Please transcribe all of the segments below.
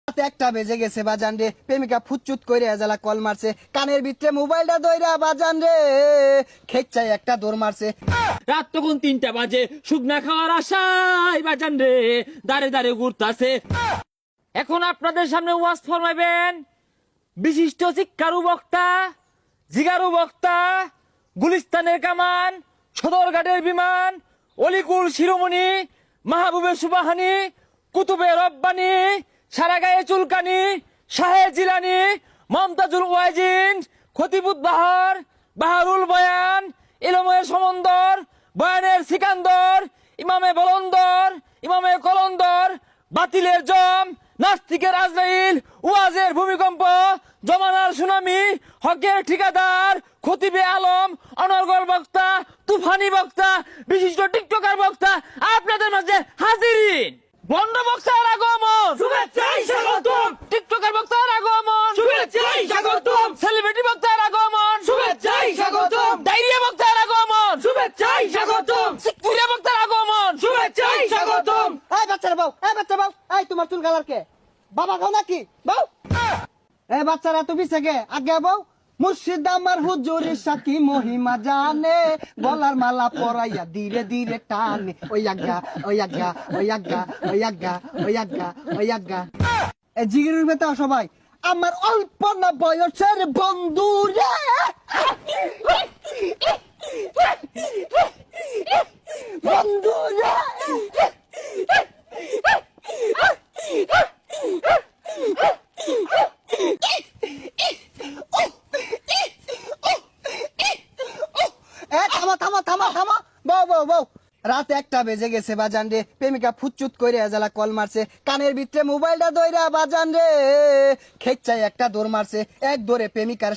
একটা বেজে গেছে বাজান রে, প্রেমিকা ফুচুত করে এজালা কল মারছে, কানের ভিতরে মোবাইলটা দইরা বাজান রে খেচ্চাই একটা দৌড় মারছে। রাত তখন 3টা বাজে, শুকনা খাওয়ার আশায় বাজান রে দাঁড়ে দাঁড়ে ঘুরতাছে। এখন আপনাদের সামনে ওয়াজ ফরমাইবেন বিশিষ্ট শিক্ষারু বক্তা, জিগারু বক্তা, গুলিস্তানের কামান, সদরঘাটের বিমান, অলিকুল শিরোমণি, মাহবুবে সুবাহানি, কুতুবে রব্বানি, সারা গায়ে চুলকানি, শাহে জিলানি, মমতাজুল ওয়াজিন, খতিবুদ বাহার, বাহারুল বয়ান, ইলমের সমন্দর, বয়ানের সিকান্দর, ইমামে বলন্দর, ইমামে কলন্দর, বাতিলের জম, নাস্তিকের আজরাইল, ওয়াজের ভূমিকম্প, জমানার সুনামি, হকের ঠিকাদার, খতিবে আলম, অনর্গল বক্তা, তুফানি বক্তা, বিশিষ্ট টিকটকার বক্তা আপনাদের মাঝে হাজিরিন। বন্ড বক্তার আগমন, শুভেচ্ছাই স্বাগতম। টিকটকার বক্তার আগমন, শুভেচ্ছাই স্বাগতম। সেলিব্রিটি বক্তার আগমন, শুভেচ্ছাই স্বাগতম। ডায়রিয়া বক্তার আগমন, শুভেচ্ছাই স্বাগতম। সিকুরিয়া বক্তার আগমন, শুভেচ্ছাই স্বাগতম। এই বাচ্চারা বউ, এই বাচ্চা বউ, এই তোমার চুল কালার কে? বাবা খাও নাকি বউ? এই বাচ্চারা তুমি থেকে আগে বউ। মুর্শিদ আমার হুজুরের সাথী মহিমা জানে, গলার মালা পরাইয়া ধীরে ধীরে টানে। ওই আজ্ঞা, ওই আজ্ঞা, ওই আজ্ঞা, ওই আজ্ঞা, ওই আজ্ঞা, ওই আজ্ঞা। এই জিগিরের ভেতর সবাই আমার অল্প না বয়সের বন্ধু রে, বন্ধু রে। থামা থামা থামা থামা বউ বউ বউ। রাত 1টা বেজে গেছে বাজান রে, প্রেমিকা ফুচুত করে এজালা কল মারছে, কানের ভিতরে মোবাইলটা দইরা বাজান রে খেচ্চাই একটা দৌড় মারছে। এক দৌড়ে প্রেমিকার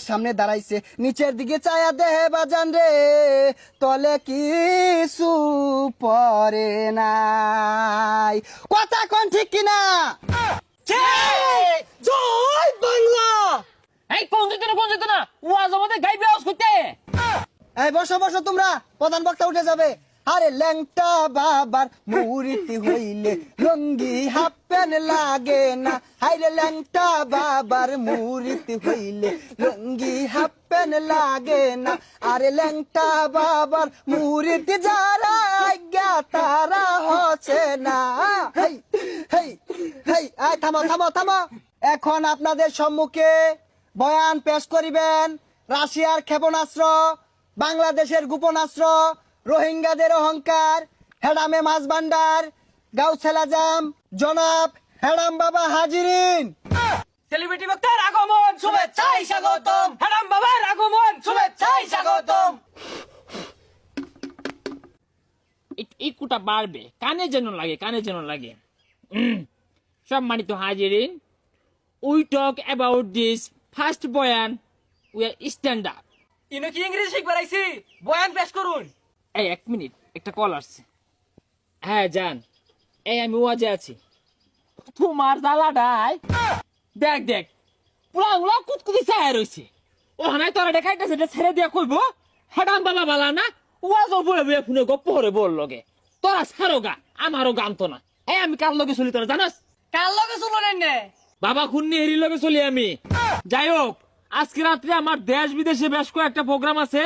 সামনে দাঁড়াইছে, নিচের দিকে চায়া দেহে বাজান রে তলে কিছু পরে নাই। কথা কোন ঠিক কিনা? জয় বাংলা। এই কোন যেত না ওয়াজ আমাদের গাইবে আওয়াজ করতে। এই বসো বসো তোমরা, প্রধান বক্তা উঠে যাবে। আরে ল্যাংটা বাবার মুরিতি হইলে লঙ্গি হাফ প্যান্ট লাগে না। হাইরে ল্যাংটা বাবার মুরিতি হইলে লঙ্গি হাফ প্যান্ট লাগে না। আরে ল্যাংটা বাবার মুরিতি যারা আজ্ঞা তারা হচ্ছে না। হেই হেই হেই, এই থামো থামো থামো। এখন আপনাদের সম্মুখে বয়ান পেশ করিবেন রাশিয়ার ক্ষেপণাস্ত্র, বাংলাদেশের গোপনাস্ত্র, রোহিঙ্গাদের অহংকার, হেডামে মাছ ভান্ডার, গাউছেল আজম জনাব হেডাম বাবা হাজিরিন। সেলিব্রিটি বক্তার আগমন, শুভেচ্ছাই স্বাগতম। হারাম বাবার আগমন, শুভেচ্ছাই স্বাগতম। ইকুটা বাড়বে, কানে যেন লাগে। সম্মানিত হাজিরিন, we talk about this first বয়ান, উই আর স্ট্যান্ড আপ। ইনো কি ইংরেজি শিখবার আইছি? বয়ান পেশ করুন। এই 1 মিনিট, একটা কল আসছে। হ্যাঁ জান, এই আমি ওয়াজে আছি। তোমার জ্বালাটাই দেখ পুরাগুলা কুতকুতি চায় রয়েছে। ওখানে তোরা দেখাইতেছে ছেড়ে দিয়া কইব হেডাম বাবা বালা না, ওয়াজও বলে বলে ফোনে গপ্প করে বল লগে। তোরা ছাড়ো গা, আমারও গান তো না। এই আমি কার লগে চলি তোরা জানাস? কার লগে চললেন না? বাবা খুন্নি হেরির লগে চলি আমি। যাই হোক, আজকে রাত্রে আমার দেশ বিদেশে বেশ কয়েকটা প্রোগ্রাম আছে।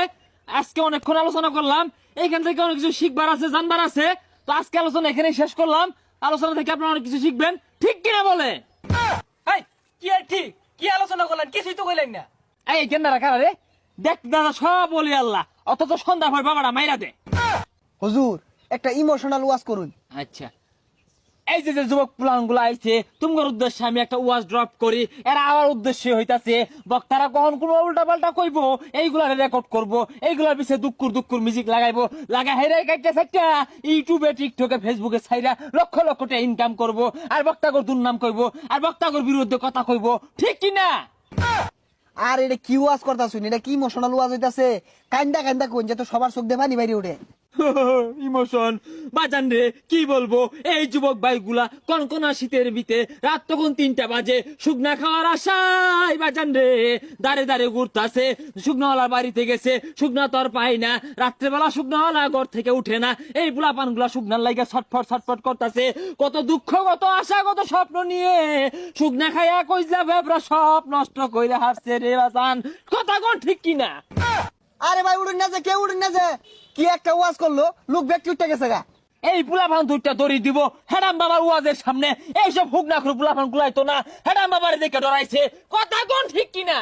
আজকে অনেকক্ষণ আলোচনা করলাম, এইখান থেকে অনেক কিছু শিখবার আছে, জানবার আছে। তো আজকে আলোচনা এখানেই শেষ করলাম। আলোচনা থেকে আপনারা অনেক কিছু শিখবেন, ঠিক কিনা বলে? এই কি আর ঠিক, কি আলোচনা করলেন? কিছুই তো কইলেন না। এই কেন্দারা কারা রে? দেখ দাদা সব বলি আল্লাহ, অথচ সন্ধ্যা হয় বাবাটা মাইরা দে। হুজুর একটা ইমোশনাল ওয়াজ করুন। আচ্ছা, এই যে যুবক প্লানগুলো আইছে, তোমার উদ্দেশ্যে আমি একটা ওয়াজ ড্রপ করি। এরা আমার উদ্দেশ্যে হইতাছে বক্তারা কখন কোন উল্টা পাল্টা কইবো, এইগুলা রেকর্ড করবো, এইগুলার পিছিয়ে দুঃখুর মিউজিক লাগাইবো, হেরাই কাটতে থাকতে ইউটিউবে, টিকটকে, ফেসবুকে ছাইরা লক্ষ লক্ষ টাকা ইনকাম করবো, আর বক্তাগর দুর্নাম কইবো, আর বক্তাগর বিরুদ্ধে কথা কইবো, ঠিক কিনা? আর এটা কি ওয়াজ করতা শুনি, এটা কি ইমোশনাল ওয়াজ হইতাছে? কান্দা কান্দা কোন যে তো সবার চোখ দিয়ে পানি বাইরে উঠে। ইমোশন বাজান রে, কি বলবো, এই যুবক ভাইগুলা কনকনা শীতের বিতে রাত তখন 3টা বাজে, শুকনা খাওয়ার আশায় বাজান রে দাঁড়ে দাঁড়ে ঘুরতাছে। শুকনাওয়ালার বাড়িতে গেছে, শুকনা তো আর পাই না, রাত্রেবেলা শুকনাওয়ালা ঘর থেকে উঠে না, এই বুলাপান গুলা শুকনার লাইগা ছটফট ছটফট করতেছে। কত দুঃখ, কত আশা, কত স্বপ্ন নিয়ে শুকনা খাইয়া কইলা ভেবরা সব নষ্ট কইরা হারছে রে বাজান, কথা কোন ঠিক কিনা? আরে ভাই উড়ুন না যে, কে উড়ুন না যে, কি একটা ওয়াজ করলো, লোক ব্যক্তি উঠে গেছে গা। এই বুলাপান দুইটা দড়ি দিব হেডাম বাবার ওয়াজের সামনে, এইসব হুক না করে বুলাপান গুলাই তো না, হেডাম বাবার দেখে ডরাইছে, কথা কোন ঠিক কিনা?